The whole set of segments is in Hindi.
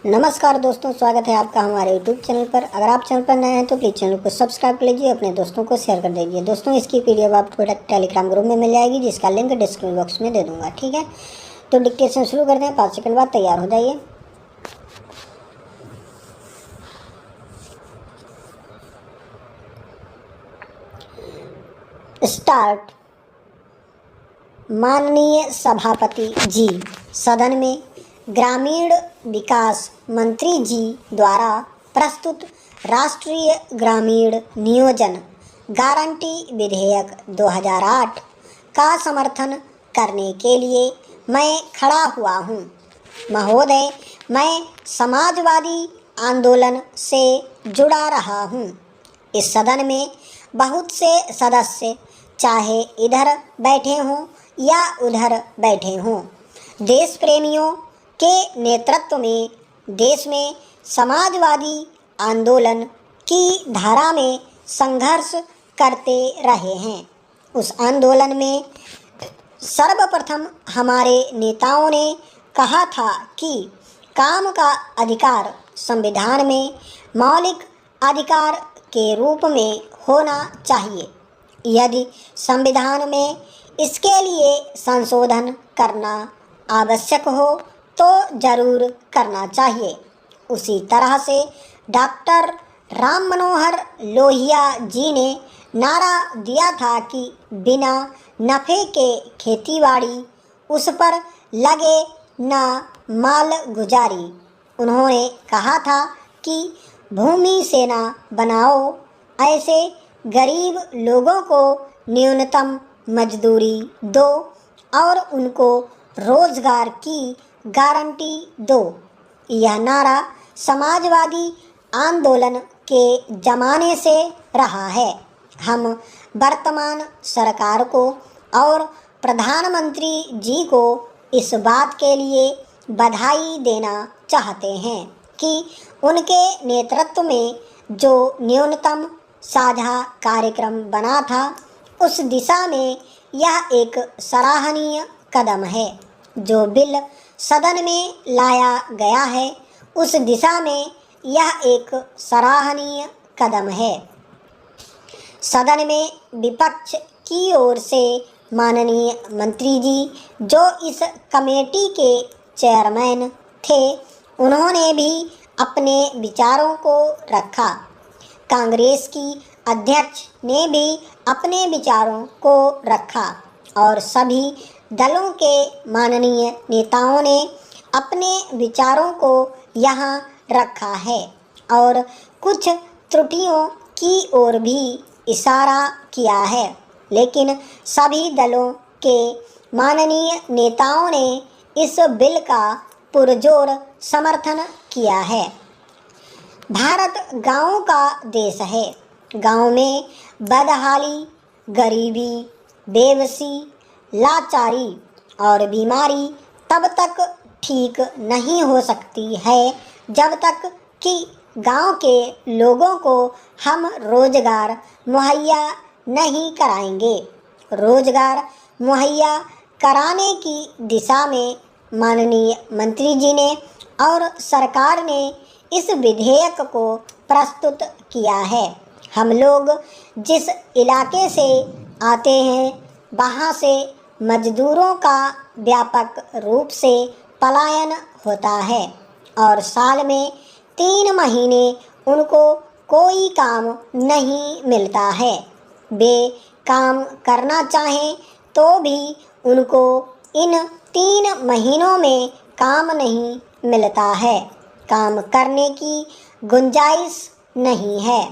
नमस्कार दोस्तों, स्वागत है आपका हमारे यूट्यूब चैनल पर। अगर आप चैनल पर नए हैं तो प्लीज़ चैनल को सब्सक्राइब कर लीजिए, अपने दोस्तों को शेयर कर दीजिए। दोस्तों, इसकी पीडीएफ आपको टेलीग्राम ग्रुप में मिल जाएगी, जिसका लिंक डिस्क्रिप्शन बॉक्स में दे दूंगा। ठीक है, तो डिक्टेशन शुरू करते हैं। 5 सेकंड बाद तैयार हो जाइए। स्टार्ट। माननीय सभापति जी, सदन में ग्रामीण विकास मंत्री जी द्वारा प्रस्तुत राष्ट्रीय ग्रामीण नियोजन गारंटी विधेयक 2008 का समर्थन करने के लिए मैं खड़ा हुआ हूँ। महोदय, मैं समाजवादी आंदोलन से जुड़ा रहा हूँ। इस सदन में बहुत से सदस्य चाहे इधर बैठे हों या उधर बैठे हों, देश प्रेमियों के नेतृत्व में देश में समाजवादी आंदोलन की धारा में संघर्ष करते रहे हैं। उस आंदोलन में सर्वप्रथम हमारे नेताओं ने कहा था कि काम का अधिकार संविधान में मौलिक अधिकार के रूप में होना चाहिए। यदि संविधान में इसके लिए संशोधन करना आवश्यक हो तो जरूर करना चाहिए। उसी तरह से डॉक्टर राम मनोहर लोहिया जी ने नारा दिया था कि बिना नफ़े के खेतीबाड़ी, उस पर लगे न माल गुजारी। उन्होंने कहा था कि भूमि सेना बनाओ, ऐसे गरीब लोगों को न्यूनतम मजदूरी दो और उनको रोजगार की गारंटी दो। यह नारा समाजवादी आंदोलन के ज़माने से रहा है। हम वर्तमान सरकार को और प्रधानमंत्री जी को इस बात के लिए बधाई देना चाहते हैं कि उनके नेतृत्व में जो न्यूनतम साझा कार्यक्रम बना था, उस दिशा में यह एक सराहनीय कदम है। जो बिल सदन में लाया गया है, उस दिशा में यह एक सराहनीय कदम है। सदन में विपक्ष की ओर से माननीय मंत्री जी, जो इस कमेटी के चेयरमैन थे, उन्होंने भी अपने विचारों को रखा। कांग्रेस की अध्यक्ष ने भी अपने विचारों को रखा और सभी दलों के माननीय नेताओं ने अपने विचारों को यहाँ रखा है और कुछ त्रुटियों की ओर भी इशारा किया है, लेकिन सभी दलों के माननीय नेताओं ने इस बिल का पुरजोर समर्थन किया है। भारत गांवों का देश है। गांव में बदहाली, गरीबी, बेबसी, लाचारी और बीमारी तब तक ठीक नहीं हो सकती है जब तक कि गांव के लोगों को हम रोजगार मुहैया नहीं कराएंगे। रोजगार मुहैया कराने की दिशा में माननीय मंत्री जी ने और सरकार ने इस विधेयक को प्रस्तुत किया है। हम लोग जिस इलाके से आते हैं, वहाँ से मजदूरों का व्यापक रूप से पलायन होता है और साल में 3 महीने उनको कोई काम नहीं मिलता है। वे काम करना चाहें तो भी उनको इन 3 महीनों में काम नहीं मिलता है। काम करने की गुंजाइश नहीं है।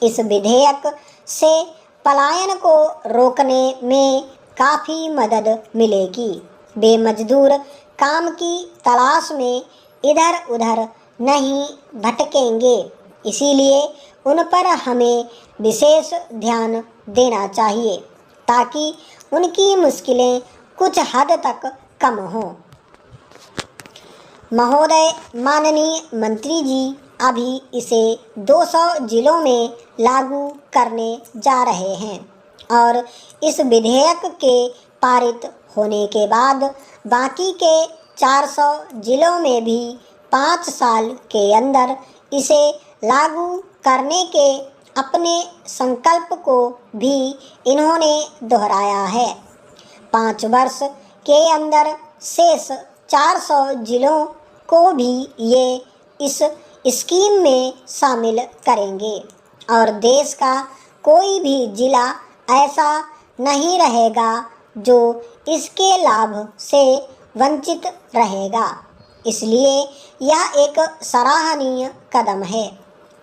इस विधेयक से पलायन को रोकने में काफ़ी मदद मिलेगी। वे मजदूर काम की तलाश में इधर उधर नहीं भटकेंगे। इसीलिए उन पर हमें विशेष ध्यान देना चाहिए ताकि उनकी मुश्किलें कुछ हद तक कम हों। महोदय, माननीय मंत्री जी अभी इसे 200 जिलों में लागू करने जा रहे हैं और इस विधेयक के पारित होने के बाद बाकी के 400 जिलों में भी 5 साल के अंदर इसे लागू करने के अपने संकल्प को भी इन्होंने दोहराया है। 5 वर्ष के अंदर शेष 400 जिलों को भी ये इस स्कीम में शामिल करेंगे और देश का कोई भी जिला ऐसा नहीं रहेगा जो इसके लाभ से वंचित रहेगा। इसलिए यह एक सराहनीय कदम है।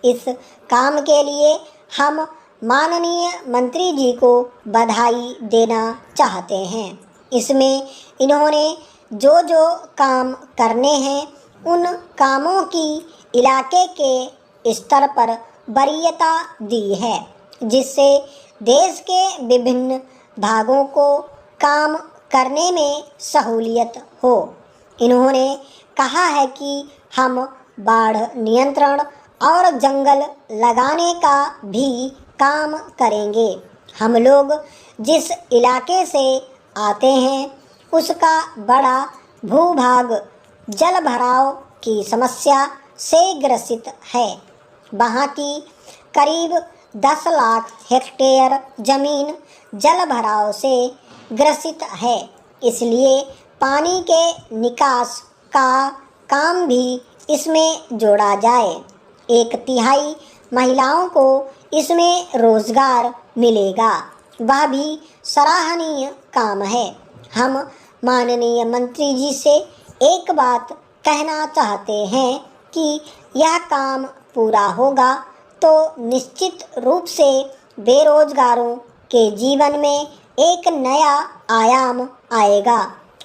इस काम के लिए हम माननीय मंत्री जी को बधाई देना चाहते हैं। इसमें इन्होंने जो जो काम करने हैं उन कामों की इलाके के स्तर पर वरीयता दी है, जिससे देश के विभिन्न भागों को काम करने में सहूलियत हो। इन्होंने कहा है कि हम बाढ़ नियंत्रण और जंगल लगाने का भी काम करेंगे। हम लोग जिस इलाके से आते हैं उसका बड़ा भूभाग जल भराव की समस्या से ग्रसित है। वहाँ की करीब 10 लाख हेक्टेयर जमीन जल भराव से ग्रसित है। इसलिए पानी के निकास का काम भी इसमें जोड़ा जाए। 1/3 महिलाओं को इसमें रोजगार मिलेगा, वह भी सराहनीय काम है। हम माननीय मंत्री जी से एक बात कहना चाहते हैं कि यह काम पूरा होगा तो निश्चित रूप से बेरोजगारों के जीवन में एक नया आयाम आएगा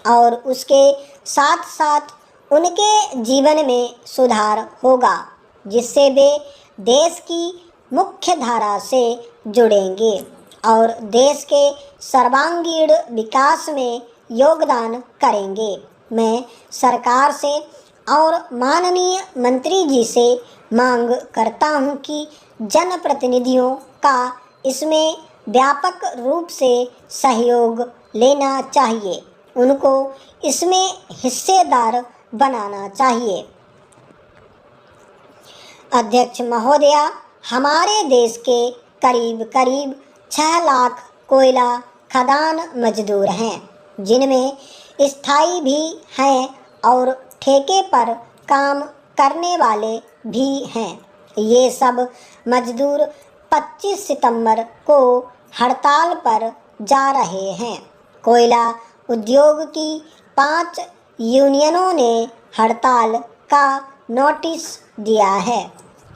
और उसके साथ साथ उनके जीवन में सुधार होगा, जिससे वे देश की मुख्य धारा से जुड़ेंगे और देश के सर्वांगीण विकास में योगदान करेंगे। मैं सरकार से और माननीय मंत्री जी से मांग करता हूं कि जनप्रतिनिधियों का इसमें व्यापक रूप से सहयोग लेना चाहिए, उनको इसमें हिस्सेदार बनाना चाहिए। अध्यक्ष महोदया, हमारे देश के करीब 6 लाख कोयला खदान मजदूर हैं, जिनमें स्थायी भी हैं और ठेके पर काम करने वाले भी हैं। ये सब मजदूर 25 सितंबर को हड़ताल पर जा रहे हैं। कोयला उद्योग की 5 यूनियनों ने हड़ताल का नोटिस दिया है।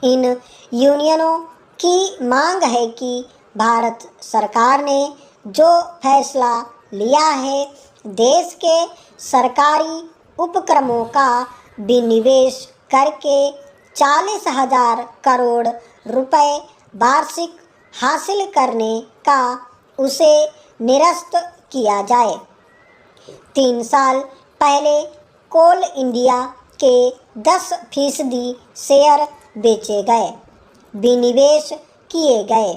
इन यूनियनों की मांग है कि भारत सरकार ने जो फैसला लिया है, देश के सरकारी उपक्रमों का विनिवेश करके 40,000 करोड़ रुपए वार्षिक हासिल करने का, उसे निरस्त किया जाए। 3 साल पहले कोल इंडिया के 10% शेयर बेचे गए, विनिवेश किए गए।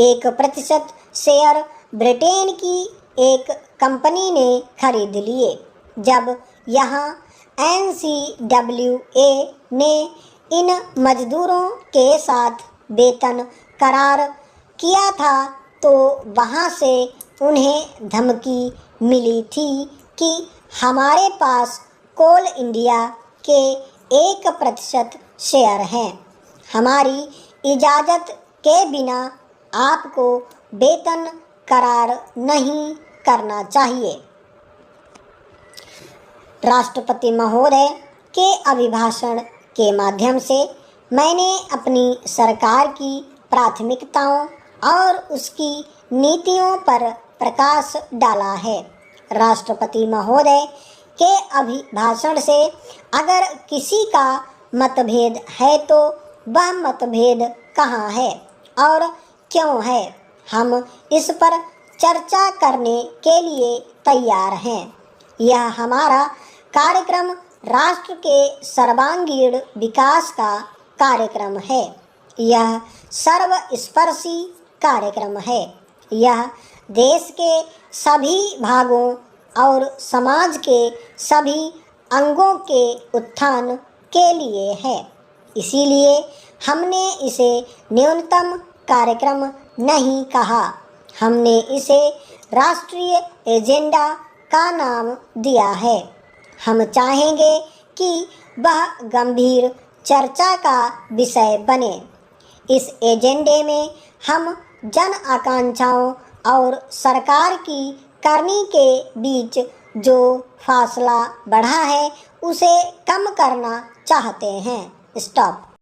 1% शेयर ब्रिटेन की एक कंपनी ने खरीद लिए। जब यहाँ NCWA ने इन मजदूरों के साथ वेतन करार किया था तो वहाँ से उन्हें धमकी मिली थी कि हमारे पास कोल इंडिया के 1% शेयर हैं, हमारी इजाज़त के बिना आपको वेतन करार नहीं करना चाहिए। राष्ट्रपति महोदय के अभिभाषण के माध्यम से मैंने अपनी सरकार की प्राथमिकताओं और उसकी नीतियों पर प्रकाश डाला है। राष्ट्रपति महोदय के अभिभाषण से अगर किसी का मतभेद है तो वह मतभेद कहाँ है और क्यों है, हम इस पर चर्चा करने के लिए तैयार हैं। यह हमारा कार्यक्रम राष्ट्र के सर्वांगीण विकास का कार्यक्रम है। यह सर्वस्पर्शी कार्यक्रम है। यह देश के सभी भागों और समाज के सभी अंगों के उत्थान के लिए है। इसीलिए हमने इसे न्यूनतम कार्यक्रम नहीं कहा, हमने इसे राष्ट्रीय एजेंडा का नाम दिया है। हम चाहेंगे कि वह गंभीर चर्चा का विषय बने। इस एजेंडे में हम जन आकांक्षाओं और सरकार की करनी के बीच जो फासला बढ़ा है उसे कम करना चाहते हैं। स्टॉप।